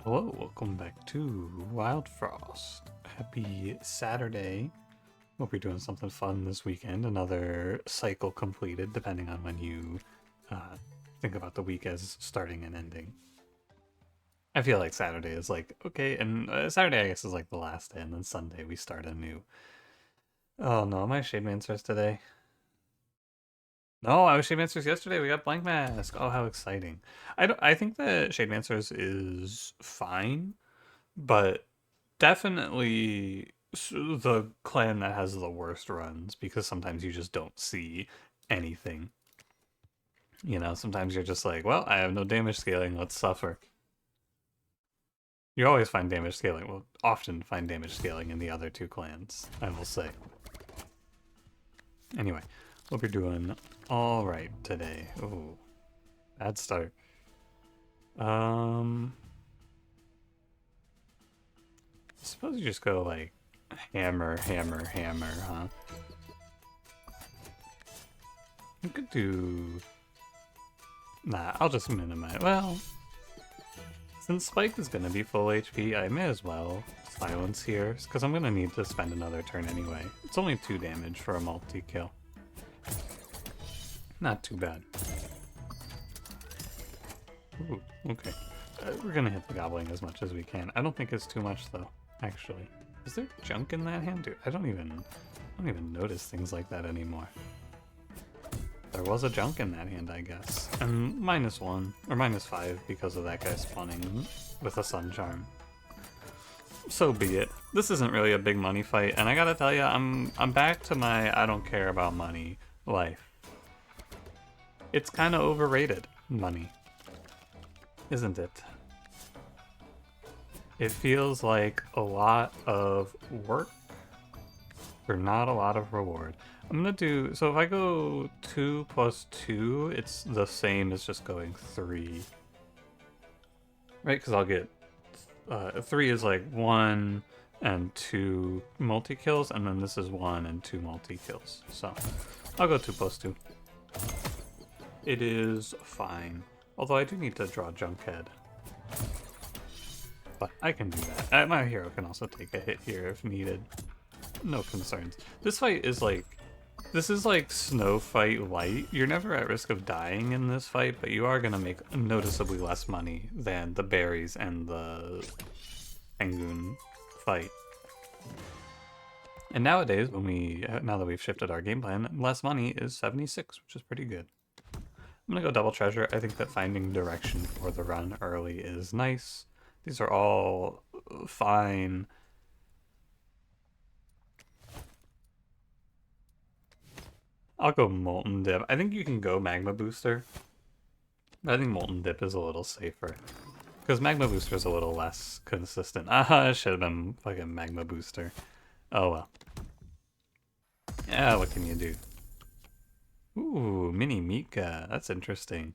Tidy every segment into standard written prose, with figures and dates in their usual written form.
Hello, welcome back to Wildfrost. Happy Saturday. Hope you're doing something fun this weekend. Another cycle completed, depending on when you think about the week as starting and ending. I feel like Saturday is like, okay, and Saturday I guess is like the last day, and then Sunday we start anew. Oh no, my Shade Mancers today. No, I was Shade Mancers yesterday. We got Blank Mask. Oh, how exciting. I think that Shade Mancers is fine, but definitely the clan that has the worst runs because sometimes you just don't see anything. You know, sometimes you're just like, well, I have no damage scaling, let's suffer. You always find damage scaling, well, often find damage scaling in the other two clans, I will say. Anyway, hope you're doing alright today. Oh, bad start. I suppose you just go like hammer, hammer, hammer, huh? You could do... Nah, I'll just minimize. Well, since Spike is going to be full HP, I may as well silence here, because I'm going to need to spend another turn anyway. It's only 2 damage for a multi-kill. Not too bad. Ooh, okay. We're going to hit the Gobbling as much as we can. I don't think it's too much, though, actually. Is there junk in that hand? Dude, I don't even notice things like that anymore. There was a junk in that hand, I guess. And -1, or -5 because of that guy spawning with a Sun Charm. So be it. This isn't really a big money fight, and I gotta tell you, I'm back to my I don't care about money life. It's kind of overrated, money. Isn't it? It feels like a lot of work for not a lot of reward. I'm gonna do, so if I go 2 plus 2, it's the same as just going 3. Right, because I'll get, 3 is like 1 and 2 multi-kills, and then this is 1 and 2 multi-kills. So, I'll go 2 plus 2. It is fine. Although I do need to draw Junkhead. But I can do that. My hero can also take a hit here if needed. No concerns. This fight is like... This is like Snow Fight light. You're never at risk of dying in this fight, but you are going to make noticeably less money than the berries and the Penguin fight. And nowadays, now that we've shifted our game plan, less money is 76, which is pretty good. I'm going to go double treasure. I think that finding direction for the run early is nice. These are all fine. I'll go Molten Dip. I think you can go Magma Booster. But I think Molten Dip is a little safer. Because Magma Booster is a little less consistent. It should have been fucking Magma Booster. Oh well. Yeah, what can you do? Ooh, Mini Mika. That's interesting.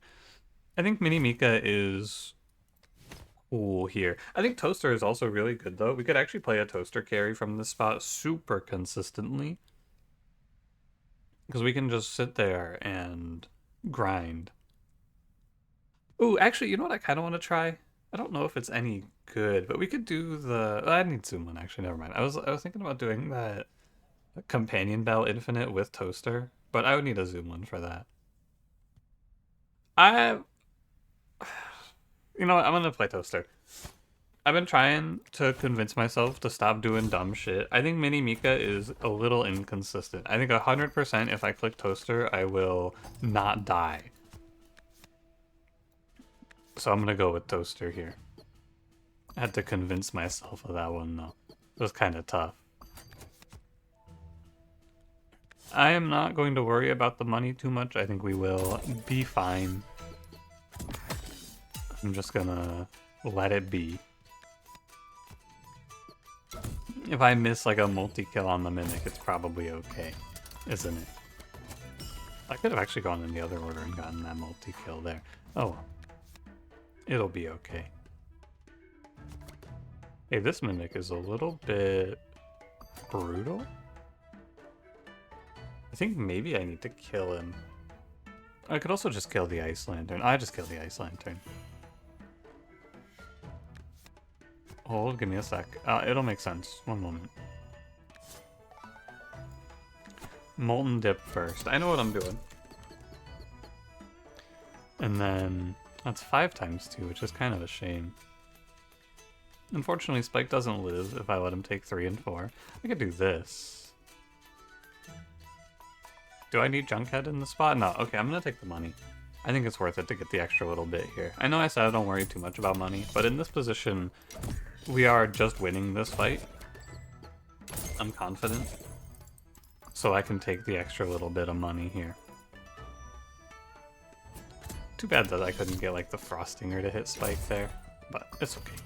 I think Mini Mika is cool here. I think Toaster is also really good, though. We could actually play a Toaster carry from this spot super consistently. Because we can just sit there and grind. Ooh, actually, you know what I kind of want to try? I don't know if it's any good, but we could do the... I need Zoom one, actually, never mind. I was thinking about doing that Companion Bell Infinite with Toaster, but I would need a Zoom one for that. You know what, I'm gonna play Toaster. I've been trying to convince myself to stop doing dumb shit. I think Mini Mika is a little inconsistent. I think 100% if I click Toaster, I will not die. So I'm gonna go with Toaster here. I had to convince myself of that one, though. It was kind of tough. I am not going to worry about the money too much. I think we will be fine. I'm just gonna let it be. If I miss like a multi-kill on the Mimic, it's probably okay, isn't it? I could have actually gone in the other order and gotten that multi-kill there. Oh well. It'll be okay. Hey, this Mimic is a little bit brutal. I think maybe I need to kill him. I could also just kill the Ice Lantern. I just killed the Ice Lantern. Hold, give me a sec. It'll make sense. One moment. Molten dip first. I know what I'm doing. And then that's 5 times 2, which is kind of a shame. Unfortunately, Spike doesn't live if I let him take 3 and 4. I could do this. Do I need Junkhead in the spot? No. Okay, I'm gonna take the money. I think it's worth it to get the extra little bit here. I know I said I don't worry too much about money, but in this position, we are just winning this fight. I'm confident. So I can take the extra little bit of money here. Too bad that I couldn't get like the Frostinger to hit Spike there, but it's okay.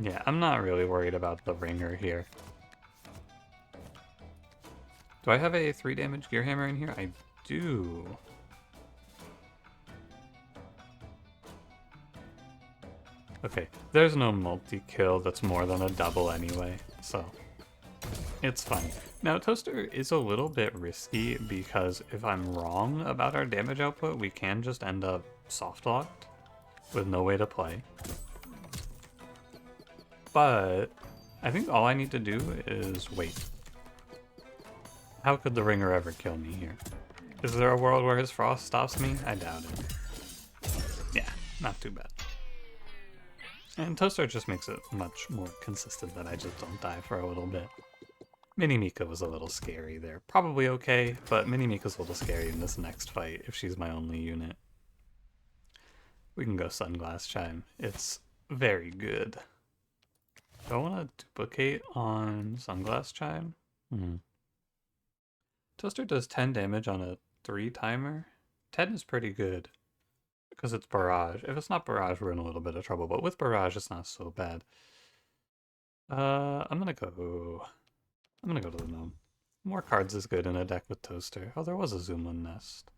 Yeah, I'm not really worried about the ringer here. Do I have a 3 damage Gear Hammer in here? I do. Okay, there's no multi-kill that's more than a double anyway, so it's fine. Now, Toaster is a little bit risky because if I'm wrong about our damage output, we can just end up soft-locked with no way to play. But I think all I need to do is wait. How could the ringer ever kill me here? Is there a world where his frost stops me? I doubt it. Yeah, not too bad. And Toaster just makes it much more consistent that I just don't die for a little bit. Mini Mika was a little scary there. Probably okay, but Mini Mika's a little scary in this next fight if she's my only unit. We can go Sunglass Chime. It's very good. Do I want to duplicate on Sunglass Chime? Toaster does 10 damage on a 3 timer. 10 is pretty good because it's Barrage. If it's not Barrage, we're in a little bit of trouble, but with Barrage, it's not so bad. I'm gonna go to the Gnome. More cards is good in a deck with Toaster. Oh, there was a Zoomland Nest.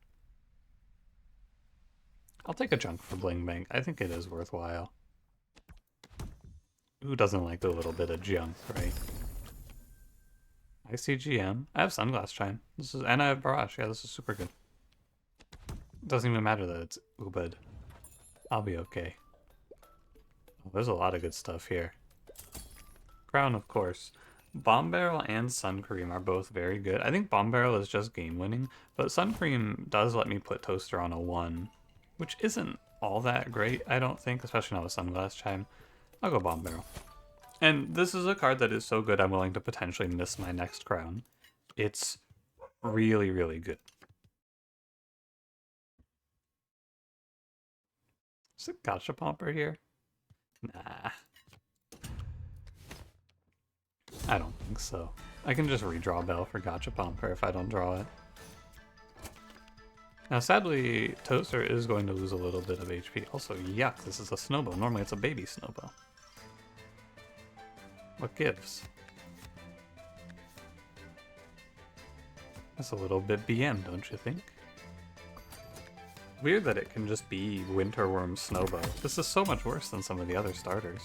I'll take a junk for Bling Bank. I think it is worthwhile. Who doesn't like a little bit of junk, right? ICGM. I have Sunglass Chime. And I have Barrage. Yeah, this is super good. It doesn't even matter that it's Ubud. I'll be okay. Oh, there's a lot of good stuff here. Crown, of course. Bomb Barrel and Sun Cream are both very good. I think Bomb Barrel is just game winning, but Sun Cream does let me put Toaster on a 1, which isn't all that great, I don't think, especially not with Sunglass Chime. I'll go Bomb Barrel. And this is a card that is so good I'm willing to potentially miss my next crown. It's really, really good. Is it Gachapomper here? Nah. I don't think so. I can just redraw Bell for Gachapomper if I don't draw it. Now sadly, Toaster is going to lose a little bit of HP. Also, yuck, this is a Snowball. Normally it's a baby Snowball. What gives? That's a little bit BM, don't you think? Weird that it can just be Winterworm Snowball. This is so much worse than some of the other starters.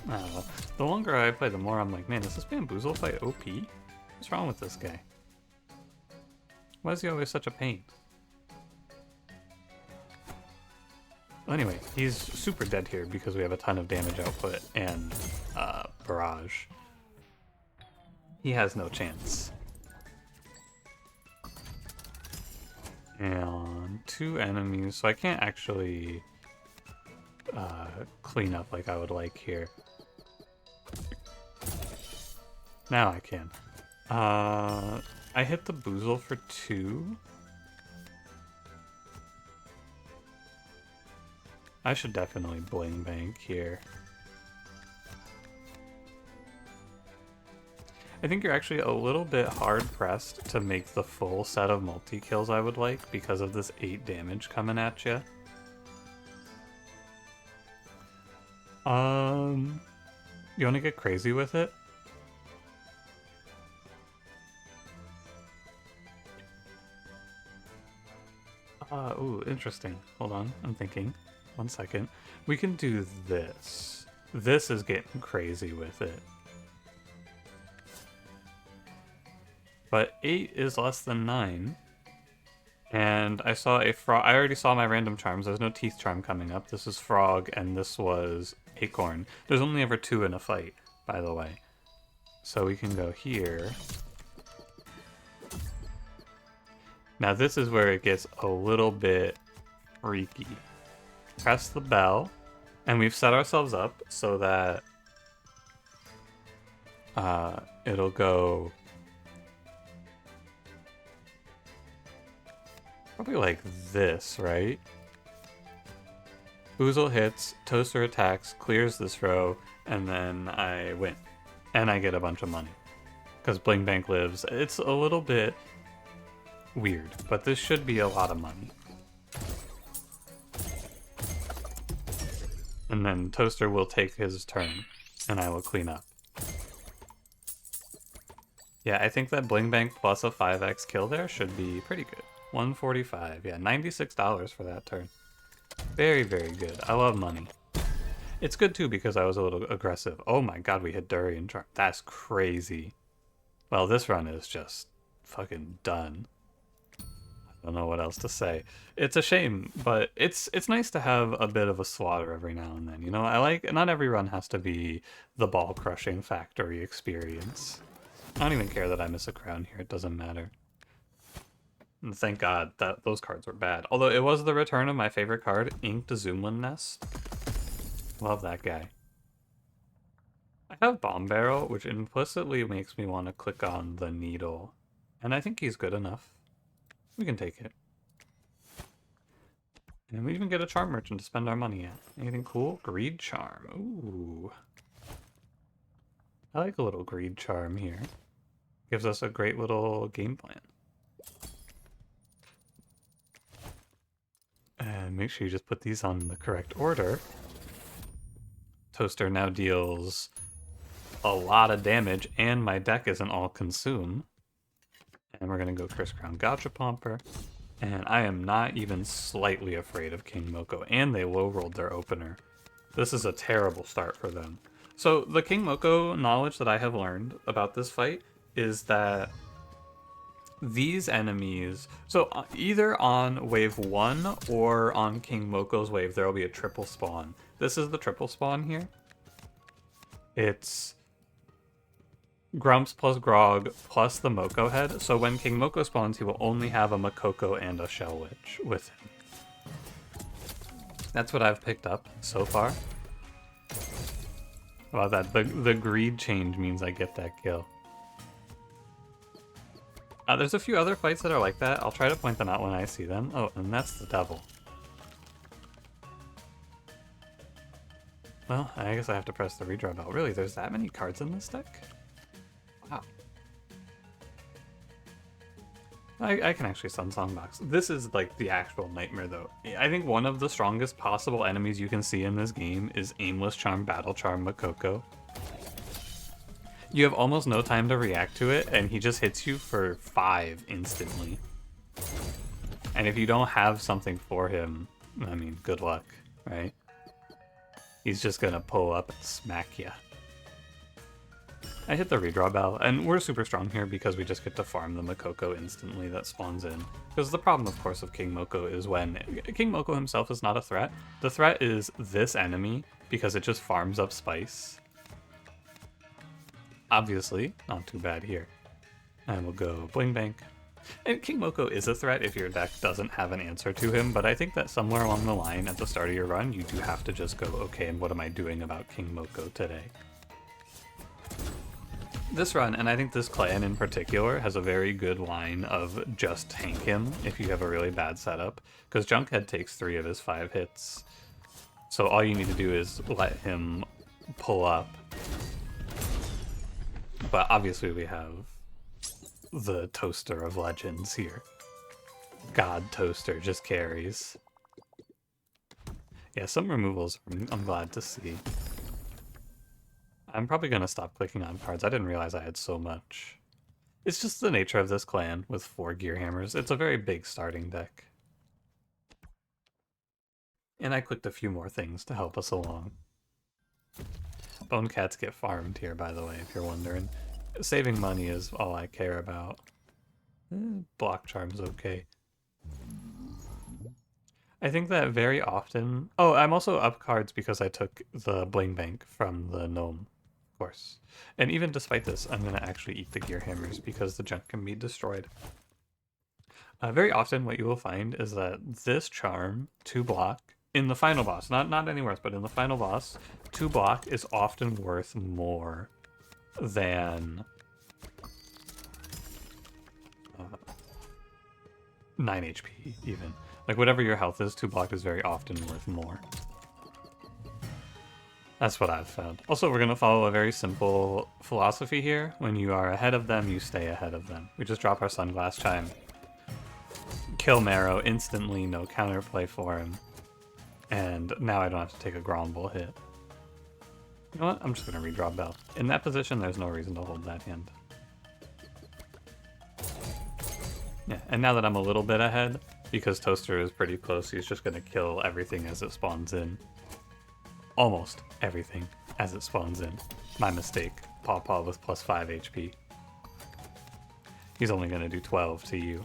I don't know. The longer I play, the more I'm like, man, is this Bamboozle fight OP? What's wrong with this guy? Why is he always such a pain? Anyway, he's super dead here because we have a ton of damage output and Barrage. He has no chance. And 2 enemies, so I can't actually clean up like I would like here. Now I can. I hit the Boozle for 2. I should definitely Bling Bank here. I think you're actually a little bit hard-pressed to make the full set of multi-kills I would like because of this 8 damage coming at you. You want to get crazy with it? Ooh, interesting. Hold on, I'm thinking. 1 second. We can do this. This is getting crazy with it. But 8 is less than 9. And I saw a frog. I already saw my random charms. There's no teeth charm coming up. This is frog, and this was acorn. There's only ever 2 in a fight, by the way. So we can go here. Now this is where it gets a little bit freaky. Press the bell, and we've set ourselves up so that it'll go probably like this, right? Oozle hits, Toaster attacks, clears this row, and then I win. And I get a bunch of money. Because Bling Bank lives. It's a little bit weird, but this should be a lot of money. And then Toaster will take his turn, and I will clean up. Yeah, I think that Bling Bank plus a 5x kill there should be pretty good. 145, yeah, $96 for that turn. Very, very good. I love money. It's good too because I was a little aggressive. Oh my god, we hit Durian Charm. That's crazy. Well, this run is just fucking done. I don't know what else to say. It's a shame, but it's nice to have a bit of a slaughter every now and then. You know, I like, not every run has to be the ball-crushing factory experience. I don't even care that I miss a crown here. It doesn't matter. And thank God that those cards were bad. Although it was the return of my favorite card, Inked Zoomlin Nest. Love that guy. I have Bomb Barrel, which implicitly makes me want to click on the Needle. And I think he's good enough. We can take it. And we even get a Charm Merchant to spend our money at. Anything cool? Greed Charm. Ooh. I like a little Greed Charm here. Gives us a great little game plan. And make sure you just put these on the correct order. Toaster now deals a lot of damage, and my deck isn't all consume. And we're going to go Curse Crown Gachapomper. And I am not even slightly afraid of King Moko, and they low-rolled their opener. This is a terrible start for them. So the King Moko knowledge that I have learned about this fight is that these enemies, so either on wave 1 or on King Moko's wave, there will be a triple spawn. This is the triple spawn here. It's Grumps plus Grog plus the Moko head. So when King Moko spawns, he will only have a Makoko and a Shell Witch with him. That's what I've picked up so far. Wow, that the greed change means I get that kill. There's a few other fights that are like that. I'll try to point them out when I see them. Oh, and that's the devil. Well, I guess I have to press the redraw bell. Really, there's that many cards in this deck? Wow. I can actually Sun Song Box. This is like the actual nightmare though. I think one of the strongest possible enemies you can see in this game is Aimless Charm, Battle Charm, Makoko. You have almost no time to react to it, and he just hits you for 5 instantly. And if you don't have something for him, I mean, good luck, right? He's just gonna pull up and smack ya. I hit the redraw bell, and we're super strong here because we just get to farm the Makoko instantly that spawns in. Because the problem, of course, of King Moko is when King Moko himself is not a threat. The threat is this enemy because it just farms up spice. Obviously, not too bad here. And we'll go Bling Bank. And King Moko is a threat if your deck doesn't have an answer to him, but I think that somewhere along the line at the start of your run, you do have to just go, okay, and what am I doing about King Moko today? This run, and I think this clan in particular, has a very good line of just tank him if you have a really bad setup, because Junkhead takes 3 of his 5 hits. So all you need to do is let him pull up. But obviously we have the Toaster of Legends here. God Toaster just carries. Yeah, some removals I'm glad to see. I'm probably going to stop clicking on cards. I didn't realize I had so much. It's just the nature of this clan with 4 Gear Hammers. It's a very big starting deck. And I clicked a few more things to help us along. Bone Cats get farmed here, by the way, if you're wondering. Saving money is all I care about. Block Charm's okay. I think that very often... Oh, I'm also up cards because I took the Bling Bank from the gnome, of course. And even despite this, I'm going to actually eat the gear hammers because the junk can be destroyed. Very often what you will find is that this charm, 2 block, in the final boss, not anywhere else, but in the final boss, 2 block is often worth more than 9 HP even. Like whatever your health is, 2 block is very often worth more. That's what I've found. Also, we're going to follow a very simple philosophy here. When you are ahead of them, you stay ahead of them. We just drop our Sunglass Chime. Kill Marrow instantly, no counterplay for him. And now I don't have to take a Gromble hit. You know what? I'm just going to redraw Bell. In that position, there's no reason to hold that hand. Yeah, and now that I'm a little bit ahead, because Toaster is pretty close, he's just going to kill everything as it spawns in. Almost everything as it spawns in. My mistake. Paw with plus 5 HP. He's only going to do 12 to you.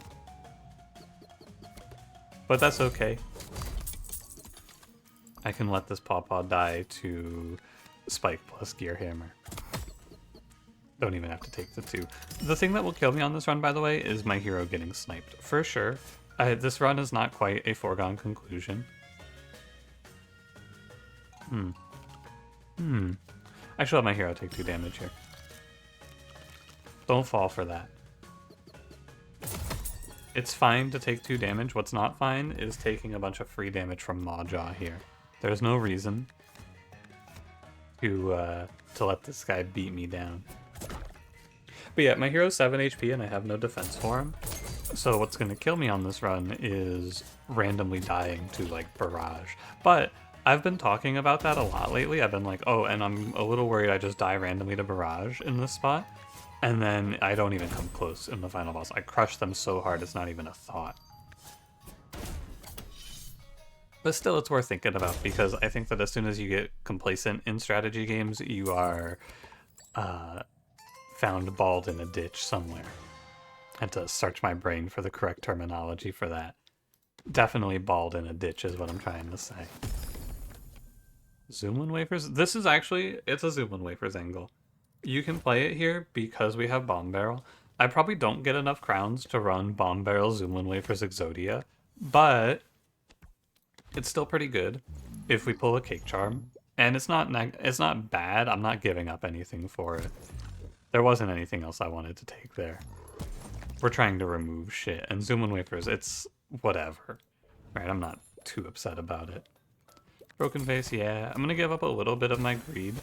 But that's okay. I can let this Paw die to Spike plus Gear Hammer. Don't even have to take the 2. The thing that will kill me on this run, by the way, is my hero getting sniped. For sure. This run is not quite a foregone conclusion. I should let my hero take 2 damage here. Don't fall for that. It's fine to take 2 damage. What's not fine is taking a bunch of free damage from Mawjaw here. There's no reason to let this guy beat me down. But yeah, my hero's 7 HP and I have no defense for him. So what's going to kill me on this run is randomly dying to, like, Barrage. But I've been talking about that a lot lately. I've been like, oh, and I'm a little worried I just die randomly to Barrage in this spot. And then I don't even come close in the final boss. I crush them so hard it's not even a thought. But still, it's worth thinking about, because I think that as soon as you get complacent in strategy games, you are found bald in a ditch somewhere. I had to search my brain for the correct terminology for that. Definitely bald in a ditch is what I'm trying to say. Zoomlin wafers? This is actually, it's a Zoomlin wafers angle. You can play it here because we have Bomb Barrel. I probably don't get enough crowns to run Bomb Barrel, Zoomlin wafers, Exodia, but it's still pretty good if we pull a Cake Charm. And it's not bad. I'm not giving up anything for it. There wasn't anything else I wanted to take there. We're trying to remove shit, and Zoomlin wafers, it's whatever. Right, I'm not too upset about it. Broken Face, yeah. I'm gonna give up a little bit of my greed,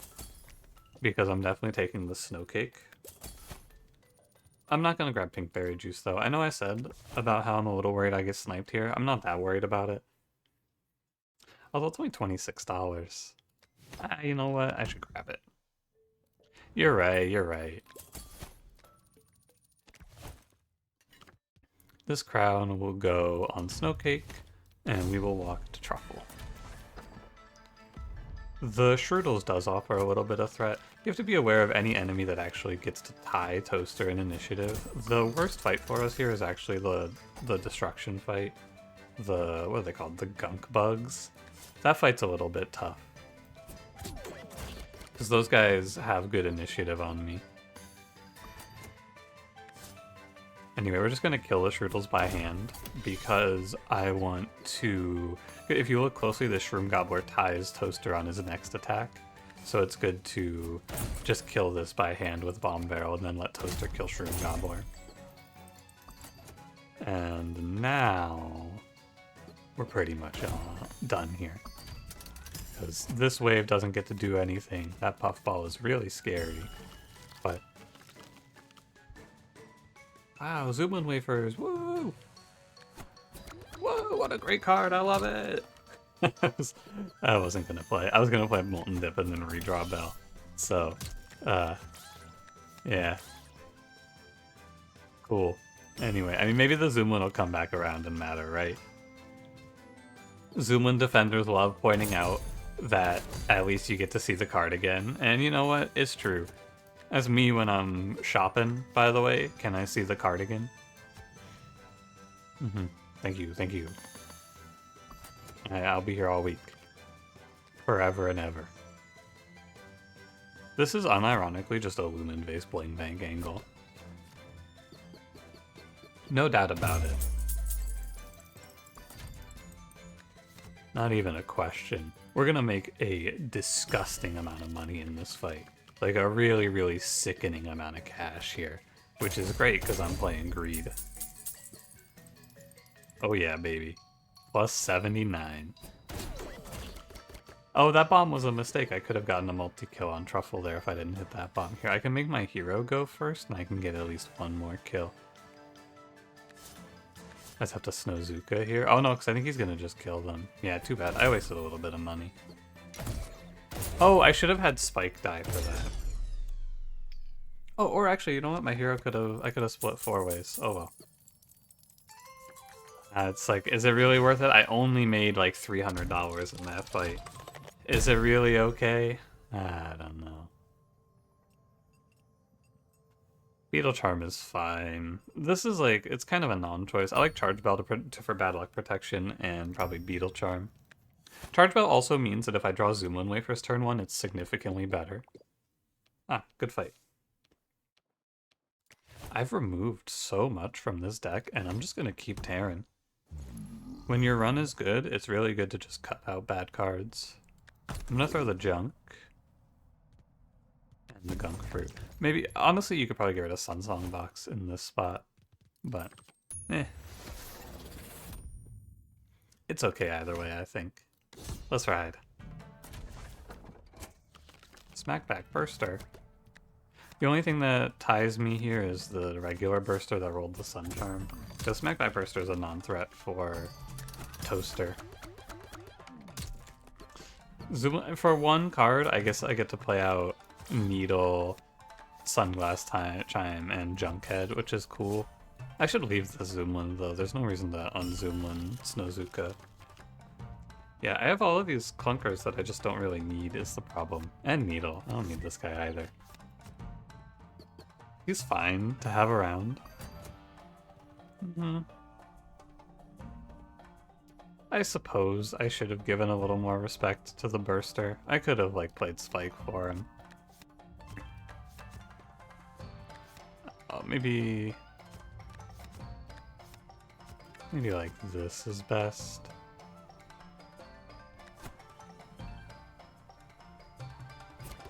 because I'm definitely taking the Snow Cake. I'm not gonna grab Pinkberry Juice, though. I know I said about how I'm a little worried I get sniped here. I'm not that worried about it. Although it's only $26. You know what? I should grab it. You're right, you're right. This crown will go on Snowcake, and we will walk to Truffle. The Shroodles does offer a little bit of threat. You have to be aware of any enemy that actually gets to tie Toaster in initiative. The worst fight for us here is actually the destruction fight. What are they called? The gunk bugs. That fight's a little bit tough, because those guys have good initiative on me. Anyway, we're just going to kill the Shroodles by hand, because I want to... If you look closely, the Shroom Gobbler ties Toaster on his next attack, so it's good to just kill this by hand with Bomb Barrel and then let Toaster kill Shroom Gobbler. And now we're pretty much done here, because this wave doesn't get to do anything. That Puffball is really scary, but... Wow, Zoomlin wafers, woo! Whoa, what a great card, I love it! I wasn't gonna play. I was gonna play Molten Dip and then redraw Bell. So, yeah. Cool. Anyway, I mean, maybe the Zoomlin will come back around and matter, right? Zoomlin defenders love pointing out that at least you get to see the card again. And you know what? It's true. That's me when I'm shopping, by the way. Can I see the cardigan? Thank you, thank you. I'll be here all week. Forever and ever. This is unironically just a lumen-based bling bank angle. No doubt about it. Not even a question. We're gonna make a disgusting amount of money in this fight. Like a really, really sickening amount of cash here. Which is great because I'm playing greed. Oh yeah, baby. Plus 79. Oh, that bomb was a mistake. I could have gotten a multi-kill on Truffle there if I didn't hit that bomb. Here, I can make my hero go first and I can get at least one more kill. I just have to Snowzuka here. Oh no, because I think he's gonna just kill them. Yeah, too bad. I wasted a little bit of money. Oh, I should have had Spike die for that. Oh, or actually, you know what? My hero I could have split 4 ways. Oh well. It's like, is it really worth it? I only made like $300 in that fight. Is it really okay? I don't know. Beetle Charm is fine. This is like, it's kind of a non-choice. I like Charge Bell for bad luck protection and probably Beetle Charm. Charge Bell also means that if I draw Zoomlin Wafers turn 1, it's significantly better. Ah, good fight. I've removed so much from this deck, and I'm just going to keep tearing. When your run is good, it's really good to just cut out bad cards. I'm going to throw the Junk. And the Gunk Fruit. Maybe, honestly, you could probably get rid of Sunsong Box in this spot. But, it's okay either way, I think. Let's ride. Smackback Burster. The only thing that ties me here is the regular Burster that rolled the Sun Charm. So Smackback Burster is a non-threat for Toaster. For one card, I guess I get to play out Needle, Sunglass Chime, and Junkhead, which is cool. I should leave the Zoomlin though. There's no reason to unzoomlin Snowzuka. Yeah, I have all of these clunkers that I just don't really need is the problem. And Needle. I don't need this guy either. He's fine to have around. I suppose I should have given a little more respect to the Burster. I could have like played Spike for him. Maybe like this is best.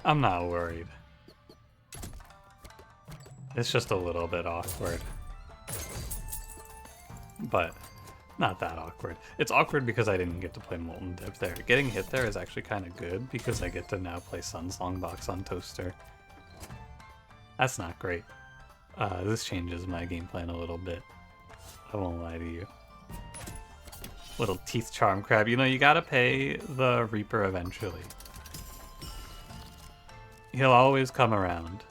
I'm not worried. It's just a little bit awkward. But not that awkward. It's awkward because I didn't get to play Molten Dip there. Getting hit there is actually kind of good because I get to now play Sunsong Box on Toaster. That's not great. This changes my game plan a little bit. I won't lie to you. Little Teeth Charm Crab. You know, you gotta pay the Reaper eventually. He'll always come around.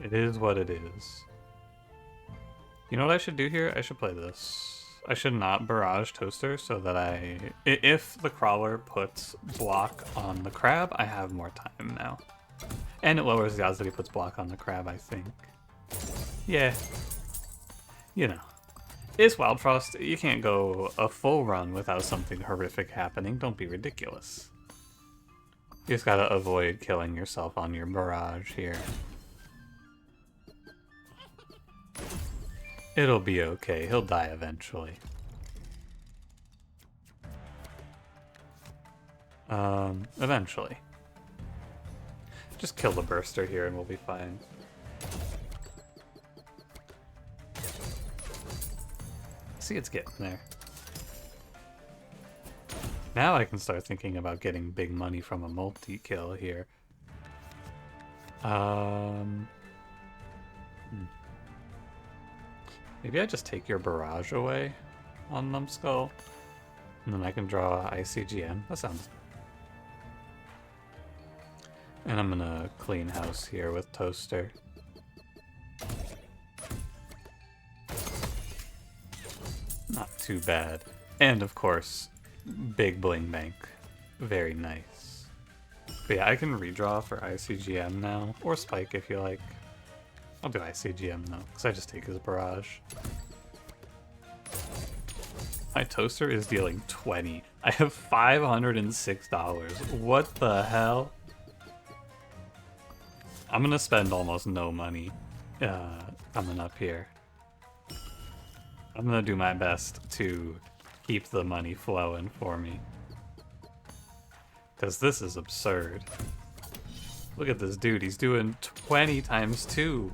It is what it is. You know what I should do here? I should play this. I should not Barrage Toaster so that if the Crawler puts block on the Crab, I have more time now. And it lowers the odds that he puts block on the Crab, I think. Yeah. You know. It's Wildfrost. You can't go a full run without something horrific happening. Don't be ridiculous. You just gotta avoid killing yourself on your Barrage here. It'll be okay. He'll die eventually. Eventually. Just kill the Burster here and we'll be fine. See, it's getting there. Now I can start thinking about getting big money from a multi-kill here. Maybe I just take your Barrage away on Numbskull, and then I can draw ICGM. That sounds... And I'm gonna clean house here with Toaster. Not too bad. And of course, big Bling Bank. Very nice. But yeah, I can redraw for ICGM now, or Spike if you like. I'll do ICGM though, because I just take his Barrage. My toaster is dealing 20. I have $506. What the hell? I'm gonna spend almost no money coming up here. I'm gonna do my best to keep the money flowing for me. Because this is absurd. Look at this dude, he's doing 20 times 2.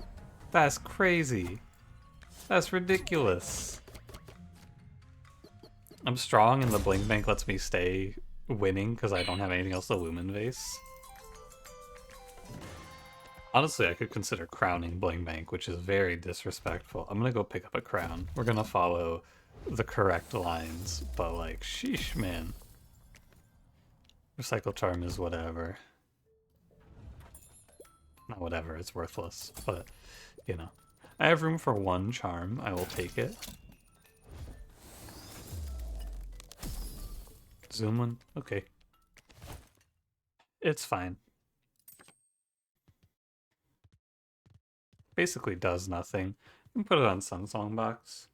That's crazy. That's ridiculous. I'm strong and the Blink Bank lets me stay winning because I don't have anything else to Lumen Vase. Honestly, I could consider crowning Bling Bank, which is very disrespectful. I'm gonna go pick up a crown. We're gonna follow the correct lines, but like, sheesh, man. Recycle Charm is whatever. Not whatever, it's worthless, but, you know. I have room for 1 charm, I will take it. Zoom one? Okay. It's fine. Basically does nothing. You can put it on Sunsong Box.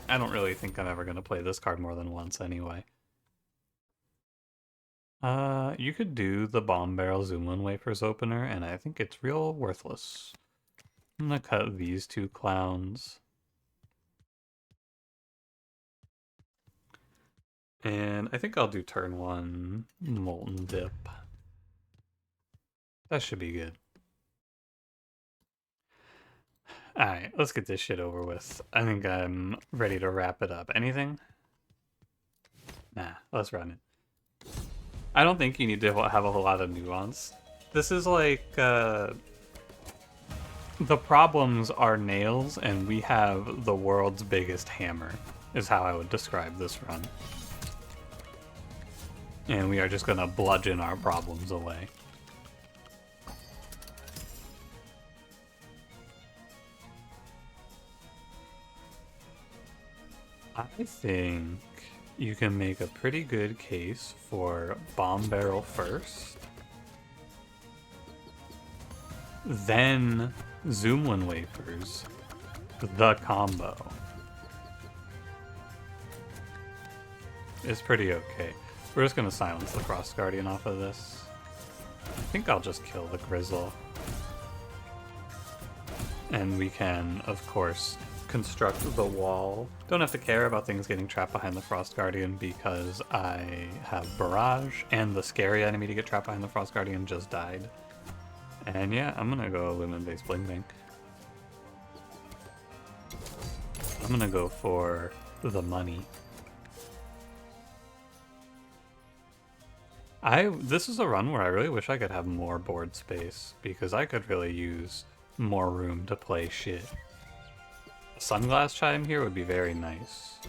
I don't really think I'm ever going to play this card more than once anyway. You could do the Bomb Barrel Zoomlin Wafers opener, and I think it's real worthless. I'm gonna cut these 2 clowns. And I think I'll do turn 1 Molten Dip. That should be good. Alright, let's get this shit over with. I think I'm ready to wrap it up. Anything? Nah, let's run it. I don't think you need to have a whole lot of nuance. This is like, the problems are nails, and we have the world's biggest hammer, is how I would describe this run. And we are just gonna bludgeon our problems away. I think you can make a pretty good case for Bomb Barrel first, then Zoomlin Wafers, the combo. It's pretty okay. We're just gonna silence the Frost Guardian off of this. I think I'll just kill the Grizzle. And we can, of course, construct the wall. Don't have to care about things getting trapped behind the Frost Guardian because I have Barrage, and the scary enemy to get trapped behind the Frost Guardian just died. And yeah, I'm gonna go Lumen-based Bling Bank. I'm gonna go for the money. This is a run where I really wish I could have more board space, because I could really use more room to play shit. A Sunglass Chime here would be very nice.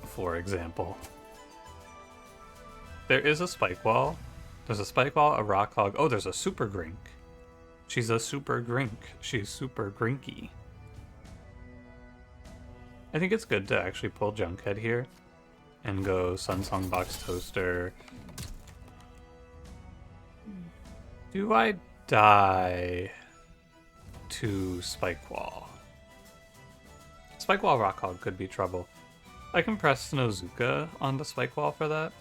For example. There is a Spike Wall. There's a Spike Wall, a Rock Hog. Oh, there's a Super Grink. She's a Super Grink. She's super Grinky. I think it's good to actually pull Junkhead here and go Sunsong Box Toaster. Do I die to Spike Wall? Spike Wall Rock Hog could be trouble. I can press Snozuka on the Spike Wall for that.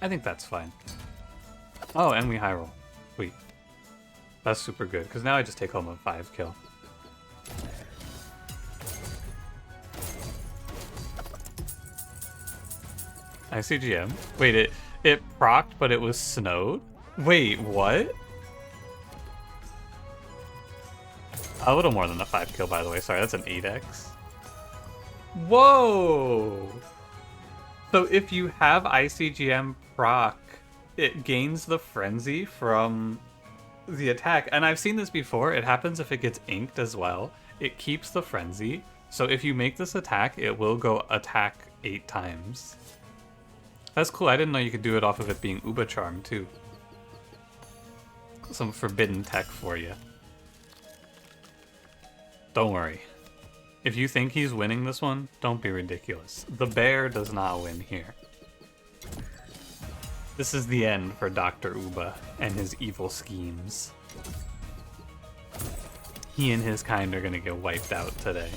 I think that's fine. Oh, and we high roll. Sweet. That's super good, because now I just take home a 5 kill. ICGM? Wait, it procced, but it was snowed? Wait, what? A little more than a 5 kill, by the way. Sorry, that's an 8x. Whoa! So if you have ICGM proc, it gains the frenzy from the attack. And I've seen this before. It happens if it gets inked as well. It keeps the frenzy. So if you make this attack, it will go attack 8 times. That's cool. I didn't know you could do it off of it being Uba Charm, too. Some forbidden tech for you. Don't worry. If you think he's winning this one, don't be ridiculous. The bear does not win here. This is the end for Dr. Uba and his evil schemes. he and his kind are gonna get wiped out today.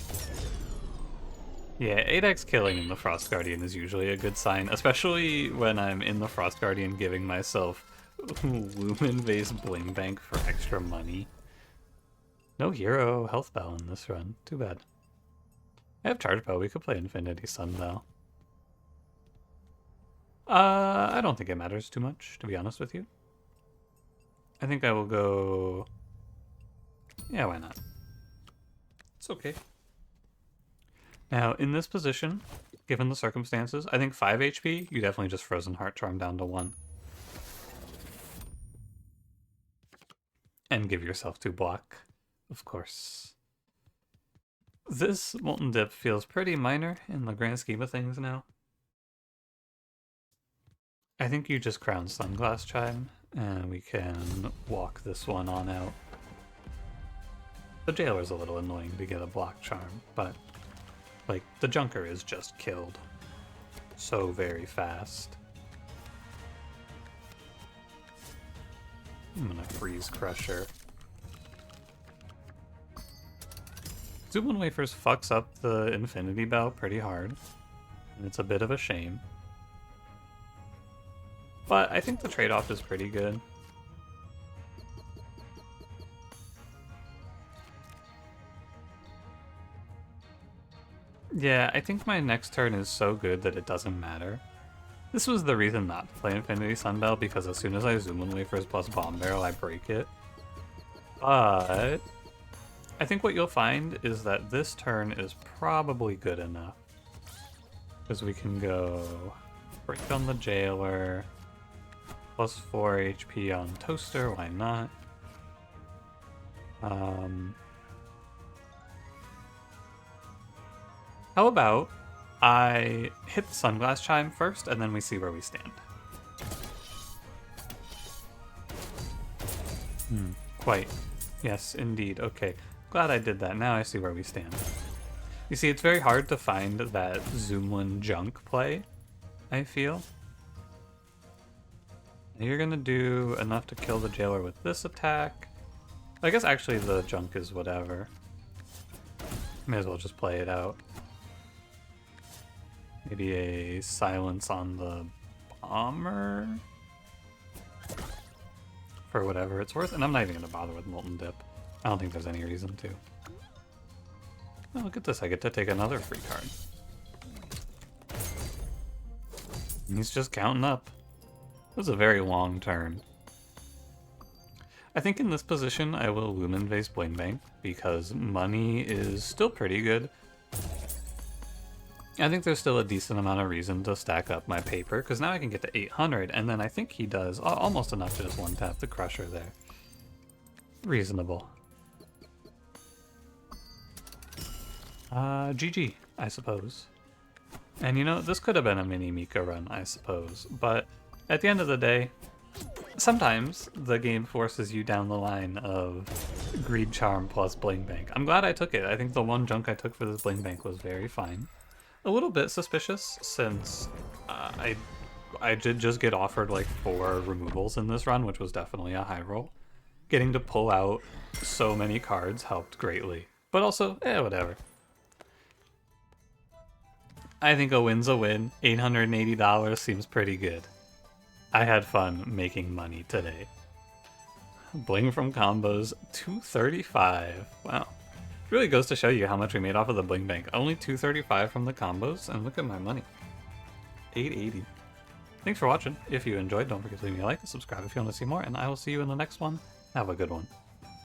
Yeah, 8x killing in the Frost Guardian is usually a good sign, especially when I'm in the Frost Guardian giving myself Lumen-based Bling Bank for extra money. No hero health bell in this run. Too bad. I have charge bell. We could play Infinity Sun Bell. I don't think it matters too much, to be honest with you. I think I will go... Yeah, why not? It's okay. Now, in this position, given the circumstances, I think 5 HP, you definitely just Frozen Heart Charm down to 1. And give yourself 2 block, of course. This Molten Dip feels pretty minor in the grand scheme of things now. I think you just crown Sunglass Chime, and we can walk this one on out. The Jailer's a little annoying to get a block charm, but like the Junker is just killed so very fast. I'm gonna freeze Crusher. Zublin Wafers fucks up the Infinity Bell pretty hard, and it's a bit of a shame. But I think the trade-off is pretty good. Yeah, I think my next turn is so good that it doesn't matter. This was the reason not to play Infinity Sunbell, because as soon as I zoom in Wafers plus Bomb Barrel, I break it. But I think what you'll find is that this turn is probably good enough. Because we can go break on the Jailer, plus 4 HP on Toaster, why not? How about I hit the Sunglass Chime first, and then we see where we stand. Quite. Yes, indeed. Okay. Glad I did that. Now I see where we stand. You see, it's very hard to find that Zoomlin junk play, I feel. You're gonna do enough to kill the Jailer with this attack. I guess actually the junk is whatever. May as well just play it out. Maybe a silence on the Bomber? For whatever it's worth. And I'm not even going to bother with Molten Dip. I don't think there's any reason to. Oh, look at this. I get to take another free card. And he's just counting up. It was a very long turn. I think in this position I will Lumen Vase Bling Bang because money is still pretty good. I think there's still a decent amount of reason to stack up my paper, because now I can get to 800, and then I think he does almost enough to just one-tap the Crusher there. Reasonable. GG, I suppose. And you know, this could have been a mini Mika run, I suppose, but at the end of the day, sometimes the game forces you down the line of Greed Charm plus Bling Bank. I'm glad I took it. I think the one junk I took for this Bling Bank was very fine. A little bit suspicious since I did just get offered like 4 removals in this run, which was definitely a high roll. Getting to pull out so many cards helped greatly. But also, whatever. I think a win's a win. $880 seems pretty good. I had fun making money today. Bling from combos, 235. Wow. Really goes to show you how much we made off of the Bling Bank. Only 235 from the combos, and look at my money. 880. Thanks for watching. If you enjoyed, don't forget to leave me a like and subscribe if you want to see more, and I will see you in the next one. Have a good one.